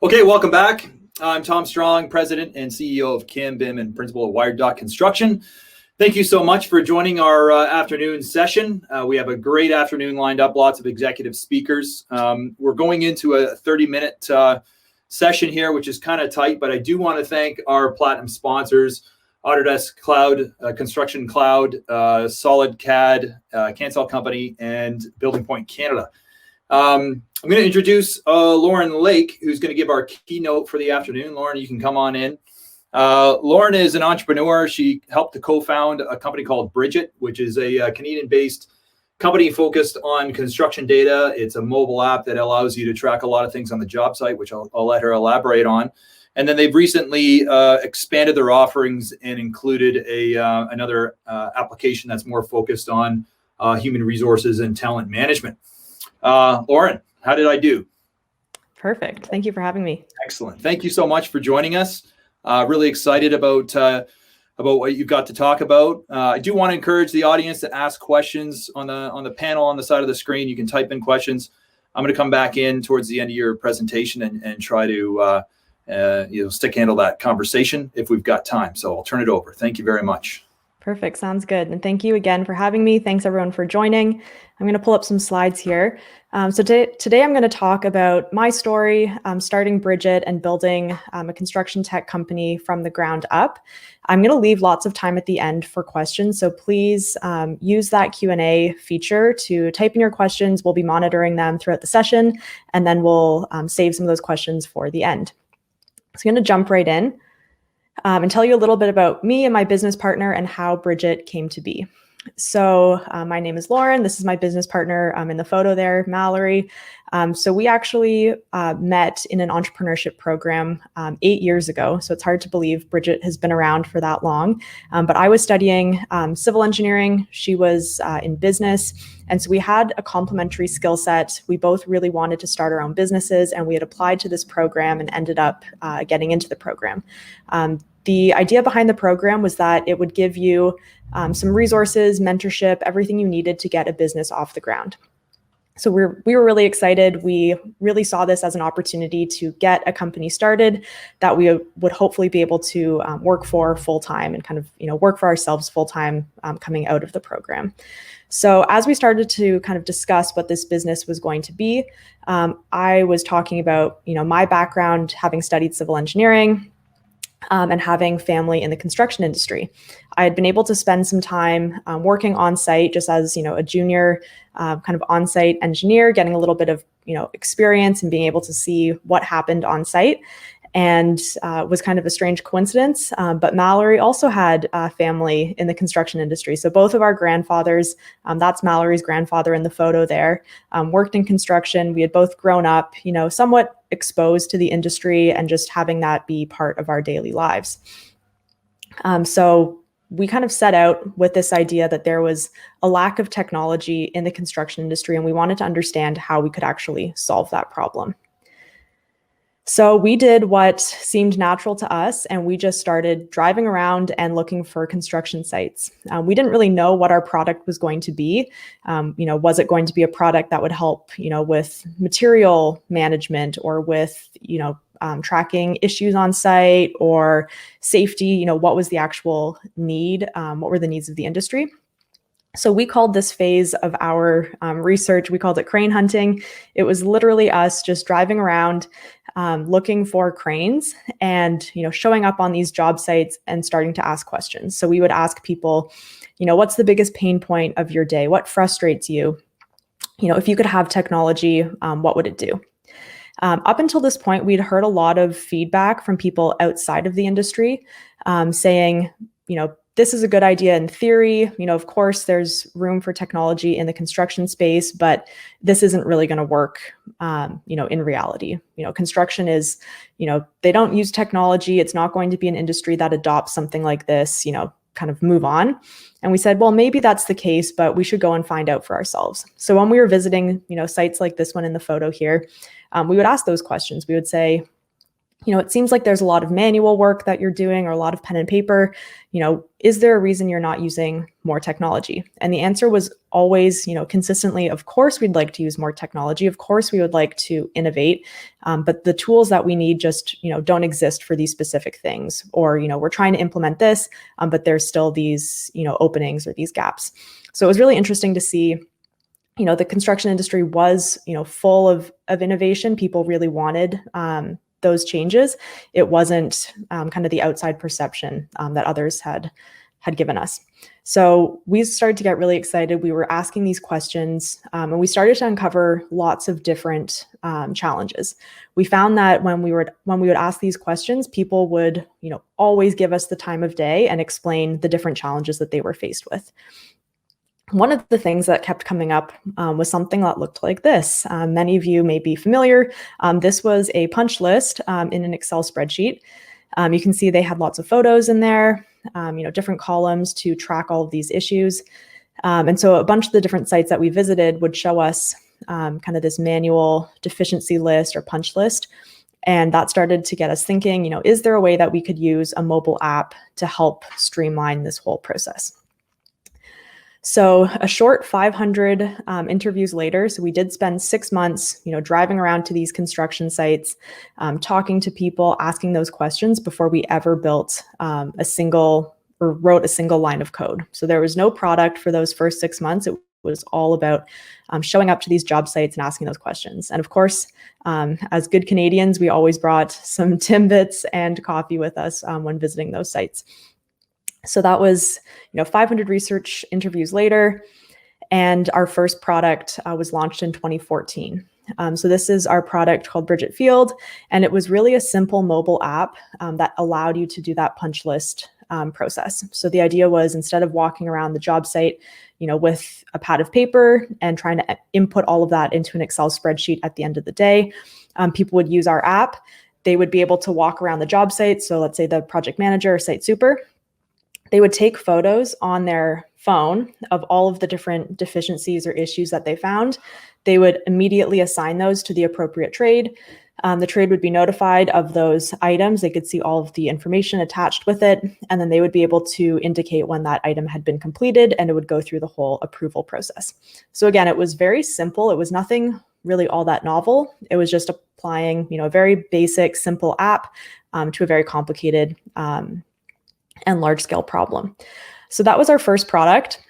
Okay, welcome back. I'm Tom Strong, President and CEO of CAM, BIM, and Principal of Wired Dot Construction. Thank you so much for joining our afternoon session. We have a great afternoon lined up, lots of executive speakers. We're going into a 30-minute session here, which is kind of tight, but I do want to thank our platinum sponsors, Autodesk Cloud, Construction Cloud, Solid CAD, Cancel Company, and Building Point Canada. I'm going to introduce Lauren Lake, who's going to give our keynote for the afternoon. Lauren, you can come on in. Lauren is an entrepreneur. She helped to co-found a company called Bridgit, which is a Canadian-based company focused on construction data. It's a mobile app that allows you to track a lot of things on the job site, which I'll let her elaborate on. And then they've recently expanded their offerings and included another application that's more focused on human resources and talent management. Lauren, how did I do? Perfect. Thank you for having me. Excellent. Thank you so much for joining us. Really excited about what you've got to talk about. I do want to encourage the audience to ask questions on the panel on the side of the screen. You can type in questions. I'm going to come back in towards the end of your presentation and try to stick handle that conversation if we've got time. So I'll turn it over. Thank you very much. Perfect. Sounds good. And thank you again for having me. Thanks everyone for joining. I'm going to pull up some slides here. So today I'm going to talk about my story, starting Bridgit and building a construction tech company from the ground up. I'm going to leave lots of time at the end for questions. So please use that Q&A feature to type in your questions. We'll be monitoring them throughout the session, and then we'll save some of those questions for the end. So I'm going to jump right in and tell you a little bit about me and my business partner and how Bridgit came to be. So my name is Lauren. This is my business partner in the photo there, Mallorie. So we actually met in an entrepreneurship program 8 years ago. So it's hard to believe Bridgit has been around for that long. But I was studying civil engineering. She was in business. And so we had a complementary skill set. We both really wanted to start our own businesses, and we had applied to this program and ended up getting into the program. The idea behind the program was that it would give you some resources, mentorship, everything you needed to get a business off the ground. So we were really excited. We really saw this as an opportunity to get a company started that we would hopefully be able to work for full-time and kind of work for ourselves full-time coming out of the program. So as we started to kind of discuss what this business was going to be, I was talking about my background, having studied civil engineering, and having family in the construction industry. I had been able to spend some time working on site just as a junior kind of on-site engineer, getting a little bit of experience and being able to see what happened on site, and was kind of a strange coincidence. But Mallorie also had family in the construction industry. So both of our grandfathers, that's Mallory's grandfather in the photo there, worked in construction. We had both grown up, somewhat exposed to the industry and just having that be part of our daily lives. So we kind of set out with this idea that there was a lack of technology in the construction industry, and we wanted to understand how we could actually solve that problem. So we did what seemed natural to us, and we just started driving around and looking for construction sites. We didn't really know what our product was going to be. Was it going to be a product that would help, with material management or with, tracking issues on site or safety? What was the actual need? What were the needs of the industry? So we called this phase of our research, we called it crane hunting. It was literally us just driving around, looking for cranes and, showing up on these job sites and starting to ask questions. So we would ask people, what's the biggest pain point of your day? What frustrates you? If you could have technology, what would it do? Up until this point, we'd heard a lot of feedback from people outside of the industry saying, this is a good idea in theory. Of course, there's room for technology in the construction space, but this isn't really going to work, in reality. Construction is, they don't use technology. It's not going to be an industry that adopts something like this, kind of move on. And we said, well, maybe that's the case, but we should go and find out for ourselves. So when we were visiting, sites like this one in the photo here, we would ask those questions. We would say, It seems like there's a lot of manual work that you're doing or a lot of pen and paper. Is there a reason you're not using more technology? And the answer was always, consistently, of course, we'd like to use more technology. Of course, we would like to innovate. But the tools that we need just, don't exist for these specific things. Or, we're trying to implement this, but there's still these, openings or these gaps. So it was really interesting to see the construction industry was, full of innovation. People really wanted those changes. It wasn't kind of the outside perception that others had given us. So we started to get really excited. We were asking these questions, and we started to uncover lots of different challenges. We found that when we would ask these questions, people would, always give us the time of day and explain the different challenges that they were faced with. One of the things that kept coming up was something that looked like this. Many of you may be familiar. This was a punch list in an Excel spreadsheet. You can see they had lots of photos in there, different columns to track all of these issues. And so a bunch of the different sites that we visited would show us kind of this manual deficiency list or punch list. And that started to get us thinking, is there a way that we could use a mobile app to help streamline this whole process? So a short 500 interviews later, so we did spend 6 months, driving around to these construction sites, talking to people, asking those questions before we ever built wrote a single line of code. So there was no product for those first 6 months. It was all about showing up to these job sites and asking those questions. And of course, as good Canadians, we always brought some Timbits and coffee with us when visiting those sites. So that was, 500 research interviews later, and our first product was launched in 2014. So this is our product called Bridgit Field, and it was really a simple mobile app that allowed you to do that punch list process. So the idea was, instead of walking around the job site, with a pad of paper and trying to input all of that into an Excel spreadsheet at the end of the day, people would use our app. They would be able to walk around the job site. So let's say the project manager or site super, they would take photos on their phone of all of the different deficiencies or issues that they found. They would immediately assign those to the appropriate trade. The trade would be notified of those items. They could see all of the information attached with it, and then they would be able to indicate when that item had been completed, and it would go through the whole approval process. So again, it was very simple. It was nothing really all that novel. It was just applying, a very basic, simple app to a very complicated and large-scale problem. So that was our first product,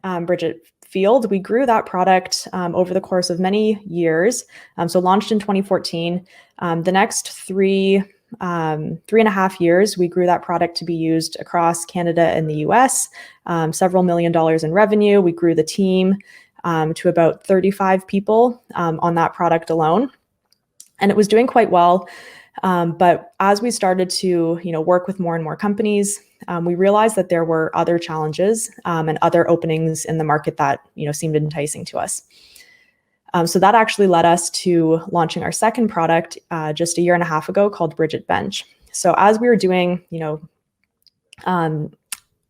Bridgit Field. We grew that product over the course of many years. So launched in 2014. The next three and a half years, we grew that product to be used across Canada and the US, several $1 million in revenue. We grew the team to about 35 people on that product alone. And it was doing quite well. But as we started to, work with more and more companies, we realized that there were other challenges and other openings in the market that, seemed enticing to us. So that actually led us to launching our second product just a year and a half ago, called Bridgit Bench. So as we were doing,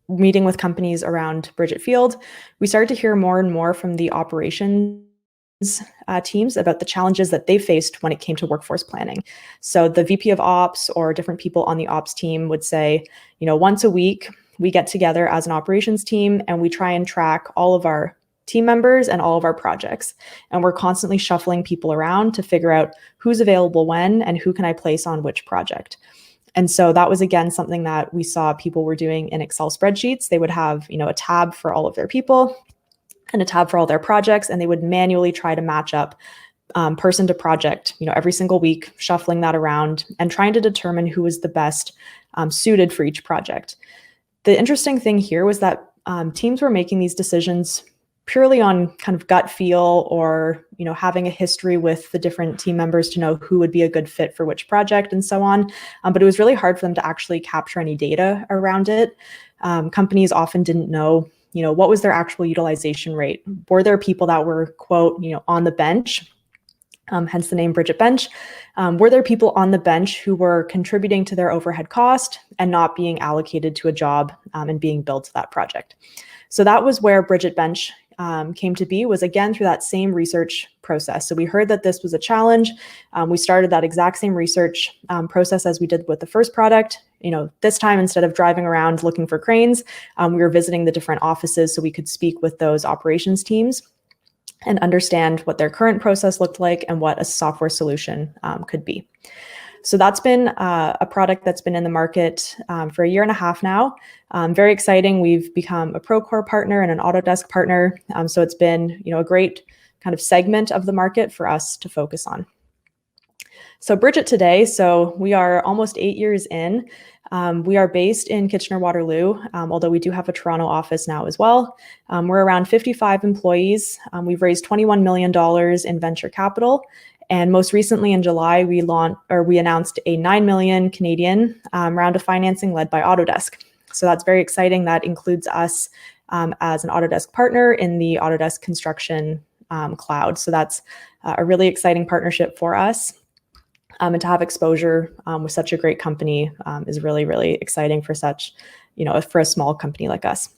meeting with companies around Bridgit Field, we started to hear more and more from the operations teams about the challenges that they faced when it came to workforce planning. So the VP of Ops or different people on the ops team would say, once a week, we get together as an operations team and we try and track all of our team members and all of our projects. And we're constantly shuffling people around to figure out who's available when and who can I place on which project. And so that was, again, something that we saw people were doing in Excel spreadsheets. They would have, a tab for all of their people and a tab for all their projects, and they would manually try to match up person to project, every single week, shuffling that around and trying to determine who was the best suited for each project. The interesting thing here was that teams were making these decisions purely on kind of gut feel or, having a history with the different team members to know who would be a good fit for which project and so on. But it was really hard for them to actually capture any data around it. Companies often didn't know, what was their actual utilization rate? Were there people that were, quote, on the bench, hence the name Bridgit Bench? Were there people on the bench who were contributing to their overhead cost and not being allocated to a job and being billed to that project? So that was where Bridgit Bench came to be, was again through that same research process. So we heard that this was a challenge. We started that exact same research process as we did with the first product. This time, instead of driving around looking for cranes, we were visiting the different offices so we could speak with those operations teams and understand what their current process looked like and what a software solution could be. So that's been a product that's been in the market for 1.5 years now. Very exciting. We've become a Procore partner and an Autodesk partner. So it's been, a great kind of segment of the market for us to focus on. So Bridgit today, so we are almost 8 years in. We are based in Kitchener-Waterloo, although we do have a Toronto office now as well. We're around 55 employees. We've raised $21 million in venture capital. And most recently in July, we announced a 9 million Canadian round of financing led by Autodesk. So that's very exciting. That includes us as an Autodesk partner in the Autodesk construction cloud. So that's a really exciting partnership for us. And to have exposure with such a great company is really, really exciting for for a small company like us.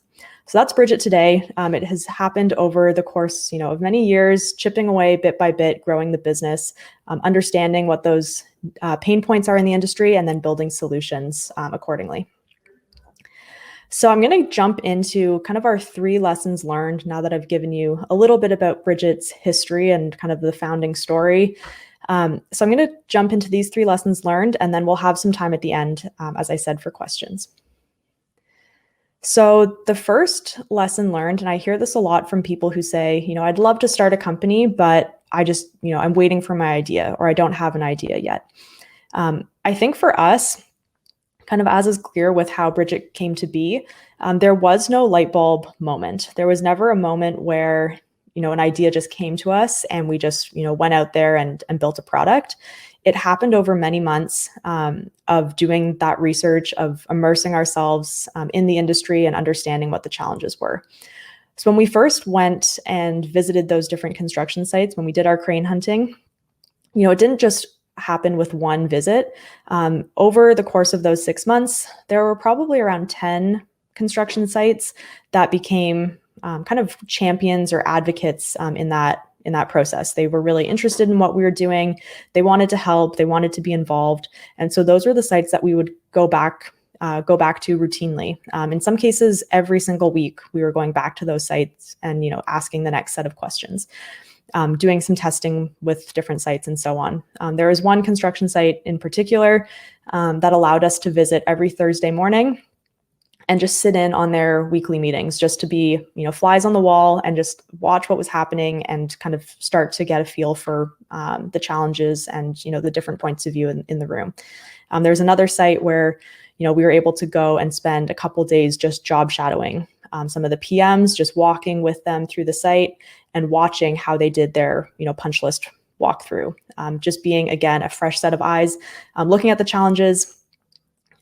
So that's Bridgit today. It has happened over the course, of many years, chipping away bit by bit, growing the business, understanding what those pain points are in the industry, and then building solutions accordingly. So I'm going to jump into kind of our 3 lessons learned now that I've given you a little bit about Bridgit's history and kind of the founding story. So I'm going to jump into these 3 lessons learned, and then we'll have some time at the end, as I said, for questions. So the first lesson learned, and I hear this a lot from people who say, I'd love to start a company, but I just, I'm waiting for my idea, or I don't have an idea yet. I think for us, kind of as is clear with how Bridgit came to be, there was no light bulb moment. There was never a moment where, an idea just came to us and we just, went out there and built a product. It happened over many months of doing that research, of immersing ourselves in the industry and understanding what the challenges were. So when we first went and visited those different construction sites, when we did our crane hunting, it didn't just happen with one visit. Over the course of those 6 months, there were probably around 10 construction sites that became kind of champions or advocates in that process. They were really interested in what we were doing. They wanted to help. They wanted to be involved. And so those were the sites that we would go back to routinely. In some cases, every single week, we were going back to those sites and, asking the next set of questions, doing some testing with different sites and so on. There was one construction site in particular that allowed us to visit every Thursday morning and just sit in on their weekly meetings, just to be, flies on the wall and just watch what was happening and kind of start to get a feel for the challenges and, the different points of view in the room. There's another site where, we were able to go and spend a couple days just job shadowing some of the PMs, just walking with them through the site and watching how they did their, punch list walkthrough, just being, again, a fresh set of eyes, looking at the challenges,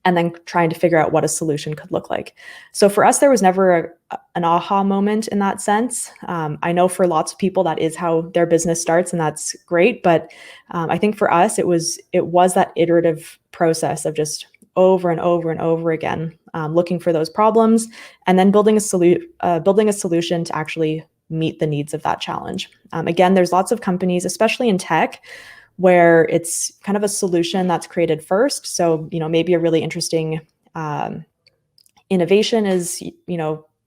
and then trying to figure out what a solution could look like. So for us, there was never an aha moment in that sense. I know for lots of people, that is how their business starts, and that's great. But I think for us, it was that iterative process of just over and over and over again, looking for those problems and then building a solution to actually meet the needs of that challenge. Again, there's lots of companies, especially in tech, where it's kind of a solution that's created first. So, maybe a really interesting innovation is,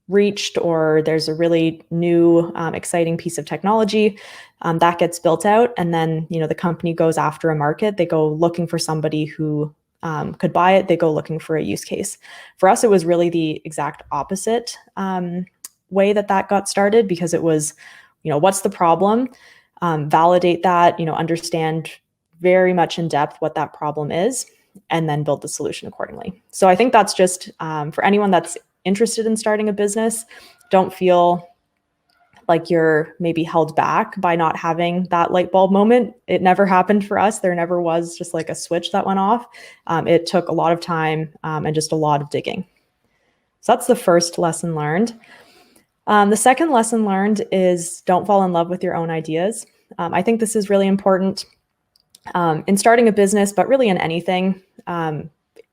reached, or there's a really new, exciting piece of technology that gets built out. And then, the company goes after a market. They go looking for somebody who could buy it. They go looking for a use case. For us, it was really the exact opposite way that got started, because it was, what's the problem? Validate that, understand very much in depth what that problem is, and then build the solution accordingly. So I think that's just for anyone that's interested in starting a business, don't feel like you're maybe held back by not having that light bulb moment. It never happened for us. There never was just like a switch that went off. It took a lot of time and just a lot of digging. So that's the first lesson learned. The second lesson learned is don't fall in love with your own ideas. I think this is really important in starting a business, but really in anything.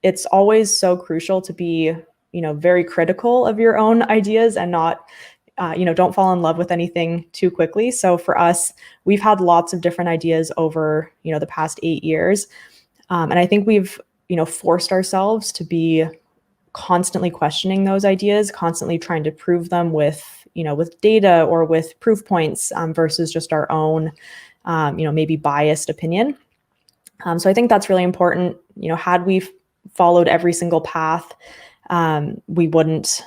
It's always so crucial to be, very critical of your own ideas and not don't fall in love with anything too quickly. So for us, we've had lots of different ideas over, the past 8 years. And I think we've, forced ourselves to be constantly questioning those ideas, constantly trying to prove them with data or with proof points versus just our own, maybe biased opinion. So I think that's really important. Had we followed every single path, we wouldn't,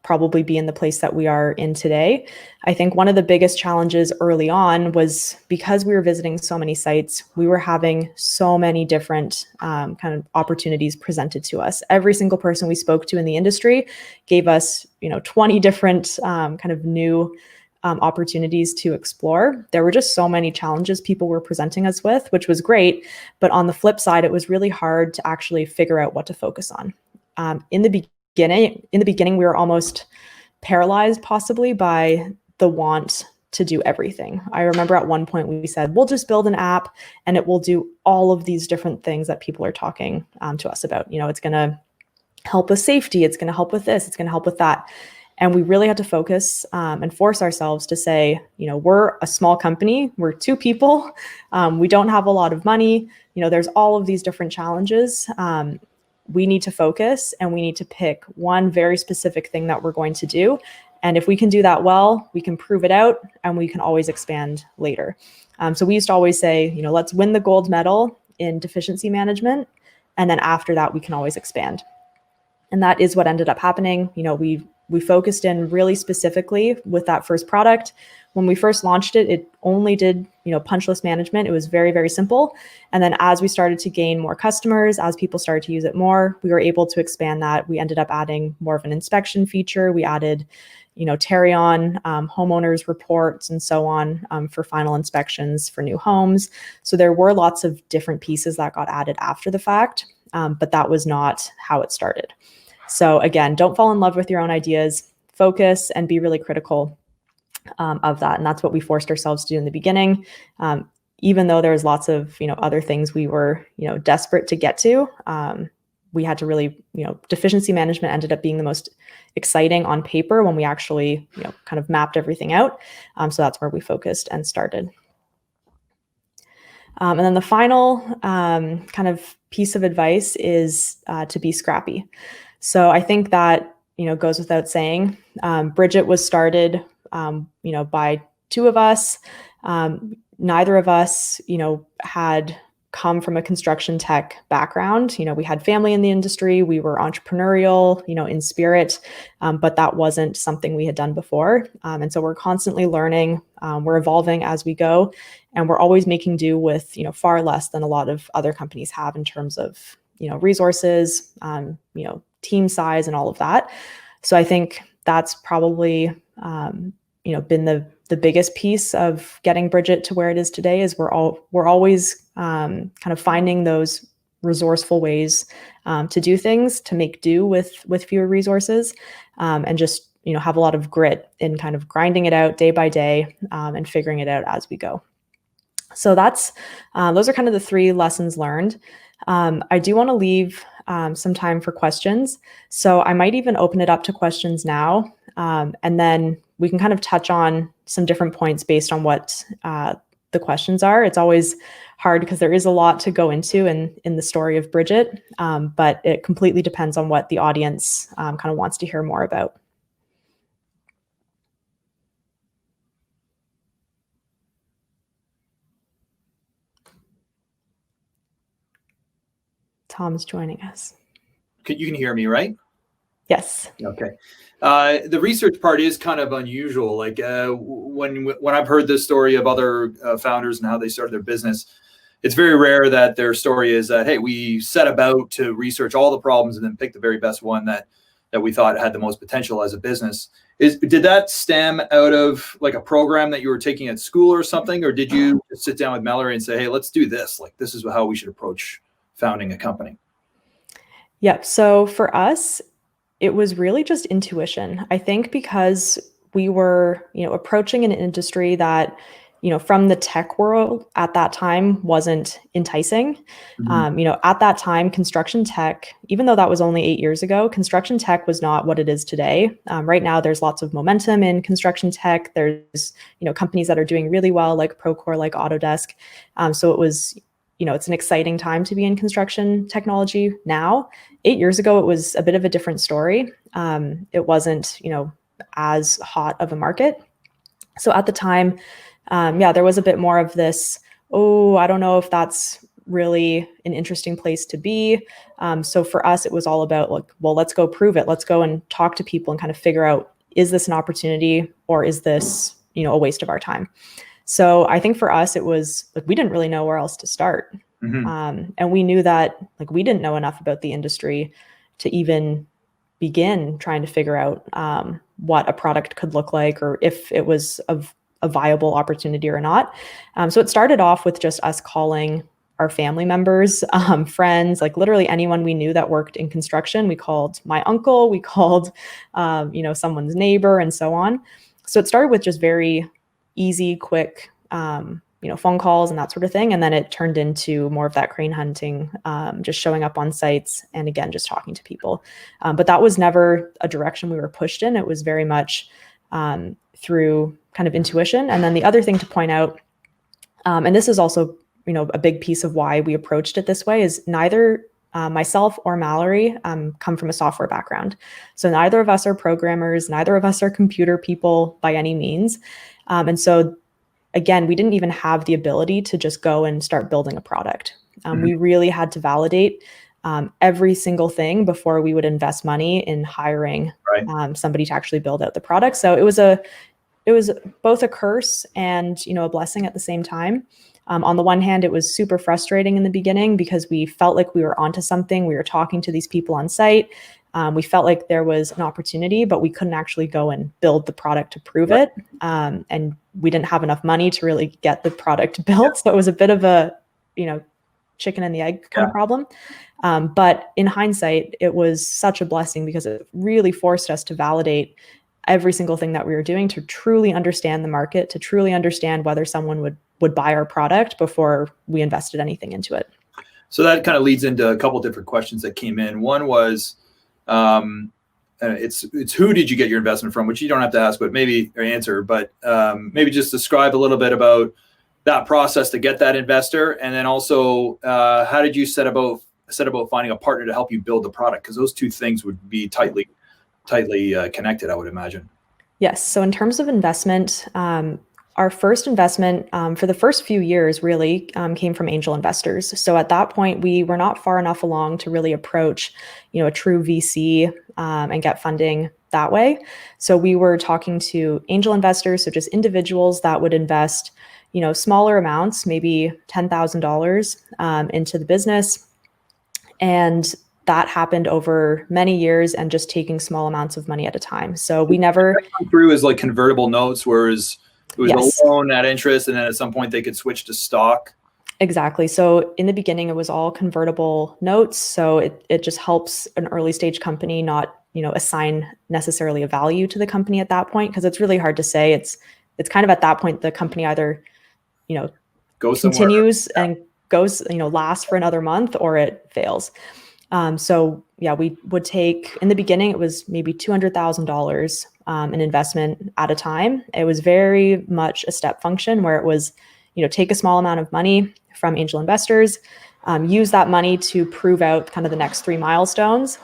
probably be in the place that we are in today. I think one of the biggest challenges early on was because we were visiting so many sites, we were having so many different kind of opportunities presented to us. Every single person we spoke to in the industry gave us, 20 different kind of new opportunities to explore. There were just so many challenges people were presenting us with, which was great. But on the flip side, it was really hard to actually figure out what to focus on. In the beginning, we were almost paralyzed possibly by the want to do everything. I remember at one point we said, we'll just build an app and it will do all of these different things that people are talking to us about. It's going to help with safety. It's going to help with this. It's going to help with that. And we really had to focus and force ourselves to say, we're a small company. We're 2 people. We don't have a lot of money. There's all of these different challenges. We need to focus and we need to pick one very specific thing that we're going to do. And if we can do that well, we can prove it out and we can always expand later. So we used to always say, let's win the gold medal in deficiency management. And then after that, we can always expand. And that is what ended up happening. We focused in really specifically with that first product. When we first launched it, it only did, punch list management. It was very, very simple. And then as we started to gain more customers, as people started to use it more, we were able to expand that. We ended up adding more of an inspection feature. We added, Tarion, homeowners reports, and so on for final inspections for new homes. So there were lots of different pieces that got added after the fact, but that was not how it started. So again, don't fall in love with your own ideas, focus and be really critical of that. And that's what we forced ourselves to do in the beginning. Even though there's lots of, other things we were, desperate to get to, we had to really, deficiency management ended up being the most exciting on paper when we actually, kind of mapped everything out. So that's where we focused and started. And then the final kind of piece of advice is to be scrappy. So I think that, goes without saying. Bridgit was started, by 2 of us. Neither of us, had come from a construction tech background. We had family in the industry. We were entrepreneurial, in spirit, but that wasn't something we had done before. And so we're constantly learning. We're evolving as we go, and we're always making do with, far less than a lot of other companies have in terms of, resources, team size and all of that. So I think that's probably, been the biggest piece of getting Bridgit to where it is today. Is we're always kind of finding those resourceful ways to do things, to make do with fewer resources, and just have a lot of grit in kind of grinding it out day by day and figuring it out as we go. So that's those are kind of the 3 lessons learned. I do want to leave some time for questions. So I might even open it up to questions now, and then we can kind of touch on some different points based on what the questions are. It's always hard because there is a lot to go into in the story of Bridgit, but it completely depends on what the audience kind of wants to hear more about. Tom's joining us. You can hear me, right? Yes. Okay. The research part is kind of unusual. Like when I've heard this story of other founders and how they started their business, it's very rare that their story is that, hey, we set about to research all the problems and then pick the very best one that we thought had the most potential as a business. Did that stem out of like a program that you were taking at school or something? Or did you sit down with Mallorie and say, hey, let's do this. Like, this is how we should approach founding a company? Yep. So for us, it was really just intuition. I think because we were, approaching an industry that, from the tech world at that time wasn't enticing. At that time, construction tech, even though that was only 8 years ago, construction tech was not what it is today. Right now, there's lots of momentum in construction tech. There's, companies that are doing really well, like Procore, like Autodesk. So it was, it's an exciting time to be in construction technology now. 8 years ago, it was a bit of a different story. It wasn't, as hot of a market. So at the time, there was a bit more of this, I don't know if that's really an interesting place to be. So for us, it was all about let's go prove it. Let's go and talk to people and kind of figure out, is this an opportunity or is this, a waste of our time? So I think for us, it was we didn't really know where else to start. And we knew that we didn't know enough about the industry to even begin trying to figure out what a product could look like or if it was a viable opportunity or not. So it started off with just us calling our family members, friends, literally anyone we knew that worked in construction. We called my uncle, we called, someone's neighbor and so on. So it started with just very easy, quick, phone calls and that sort of thing. And then it turned into more of that crane hunting, just showing up on sites and again, just talking to people. But that was never a direction we were pushed in. It was very much through kind of intuition. And then the other thing to point out, and this is also, a big piece of why we approached it this way, is neither myself or Mallorie come from a software background. So neither of us are programmers, neither of us are computer people by any means. And so again, we didn't even have the ability to just go and start building a product. We really had to validate every single thing before we would invest money in hiring somebody to actually build out the product. So it was both a curse and, a blessing at the same time. On the one hand, it was super frustrating in the beginning because we felt like we were onto something. We were talking to these people on site. We felt like there was an opportunity, but we couldn't actually go and build the product to prove it. And we didn't have enough money to really get the product built. So it was a bit of a, chicken and the egg kind of problem. But in hindsight, it was such a blessing because it really forced us to validate every single thing that we were doing, to truly understand the market, to truly understand whether someone would buy our product before we invested anything into it. So that kind of leads into a couple of different questions that came in. One was, it's who did you get your investment from, which you don't have to ask, but maybe or answer, but maybe just describe a little bit about that process to get that investor. And then also, how did you set about finding a partner to help you build the product? Because those two things would be tightly connected, I would imagine. Yes. So in terms of investment, our first investment for the first few years really came from angel investors. So at that point, we were not far enough along to really approach, a true VC and get funding that way. So we were talking to angel investors, so just individuals that would invest, smaller amounts, maybe $10,000 into the business. And that happened over many years and just taking small amounts of money at a time. So we never through as convertible notes, whereas it was a loan at interest, and then at some point they could switch to stock. Exactly. So in the beginning, it was all convertible notes. So it just helps an early stage company not, assign necessarily a value to the company at that point, because it's really hard to say. It's kind of at that point the company either, continues and goes, lasts for another month, or it fails. So yeah, we would take, in the beginning, it was maybe $200,000 an investment at a time. It was very much a step function where it was, take a small amount of money from angel investors, use that money to prove out kind of the next 3 milestones,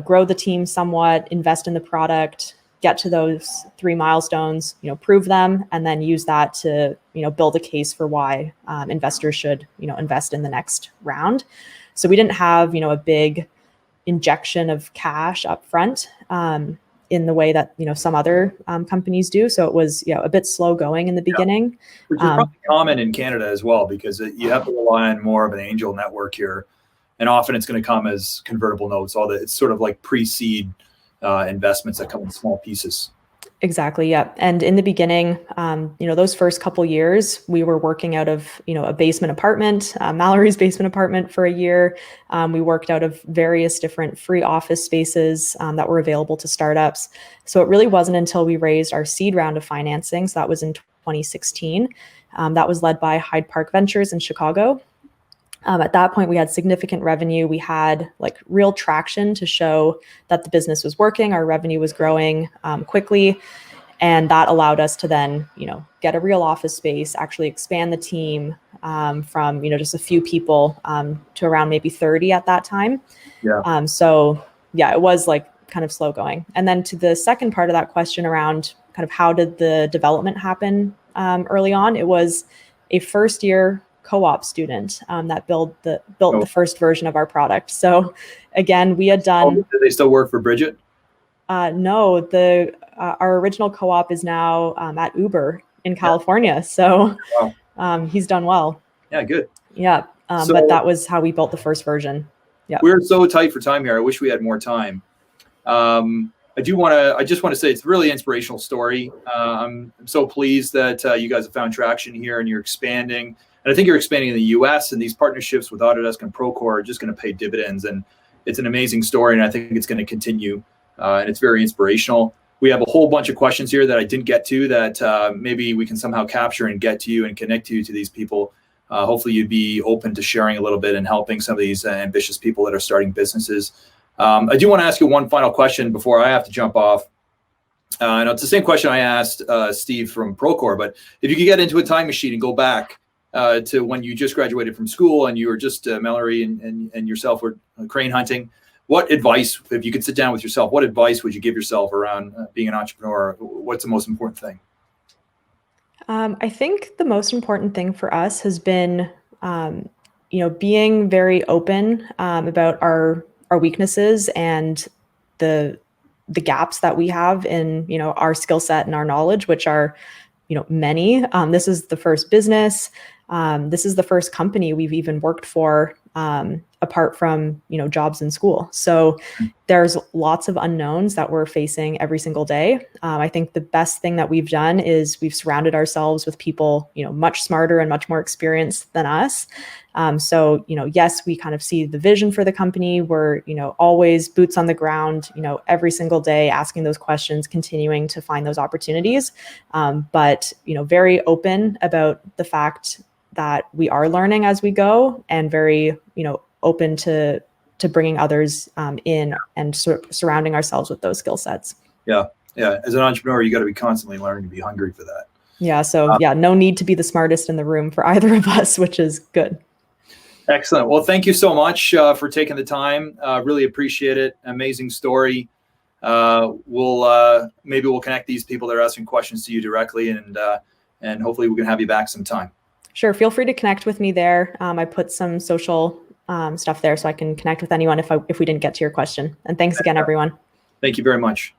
grow the team somewhat, invest in the product, get to those 3 milestones, prove them, and then use that to, build a case for why investors should, invest in the next round. So we didn't have, a big injection of cash up front in the way that, some other companies do. So it was, a bit slow going in the beginning. Which is probably common in Canada as well, because you have to rely on more of an angel network here. And often it's going to come as convertible notes. It's sort of like pre-seed investments that come in small pieces. Exactly. Yeah. And in the beginning, those first couple years, we were working out of, a basement apartment, Mallorie's basement apartment for a year. We worked out of various different free office spaces that were available to startups. So it really wasn't until we raised our seed round of financing, so that was in 2016. That was led by Hyde Park Ventures in Chicago. At that point, we had significant revenue. We had like real traction to show that the business was working. Our revenue was growing quickly. And that allowed us to then, get a real office space, actually expand the team from, just a few people to around maybe 30 at that time. Yeah. So yeah, it was like kind of slow going. And then to the second part of that question around kind of how did the development happen early on, it was a first year co-op student that built the first version of our product. So again, we had done. Do they still work for Bridgit? No, our original co-op is now at Uber in California. So he's done well. Yeah, good. Yeah, but that was how we built the first version. Yeah, we're so tight for time here. I wish we had more time. I just want to say it's a really inspirational story. I'm so pleased that you guys have found traction here and you're expanding. And I think you're expanding in the US, and these partnerships with Autodesk and Procore are just going to pay dividends. And it's an amazing story, and I think it's going to continue. And it's very inspirational. We have a whole bunch of questions here that I didn't get to that maybe we can somehow capture and get to you and connect you to these people. Hopefully you'd be open to sharing a little bit and helping some of these ambitious people that are starting businesses. I do want to ask you one final question before I have to jump off. And it's the same question I asked Steve from Procore, but if you could get into a time machine and go back to when you just graduated from school and you were just Mallorie and yourself were crane hunting, what advice, if you could sit down with yourself, what advice would you give yourself around being an entrepreneur? What's the most important thing? I think the most important thing for us has been, being very open about our weaknesses and the gaps that we have in, our skill set and our knowledge, which are, many. This is the first business. This is the first company we've even worked for apart from, jobs in school. So there's lots of unknowns that we're facing every single day. I think the best thing that we've done is we've surrounded ourselves with people, much smarter and much more experienced than us. So, yes, we kind of see the vision for the company. We're, always boots on the ground, every single day, asking those questions, continuing to find those opportunities. But, very open about the fact that we are learning as we go, and very, open to bringing others in and surrounding ourselves with those skill sets. Yeah. As an entrepreneur, you got to be constantly learning to be hungry for that. Yeah. So no need to be the smartest in the room for either of us, which is good. Excellent. Well, thank you so much for taking the time. Really appreciate it. Amazing story. Maybe we'll connect these people that are asking questions to you directly, and hopefully we can have you back sometime. Sure. Feel free to connect with me there. I put some social stuff there so I can connect with anyone if we didn't get to your question. And thanks again, everyone. Thank you very much.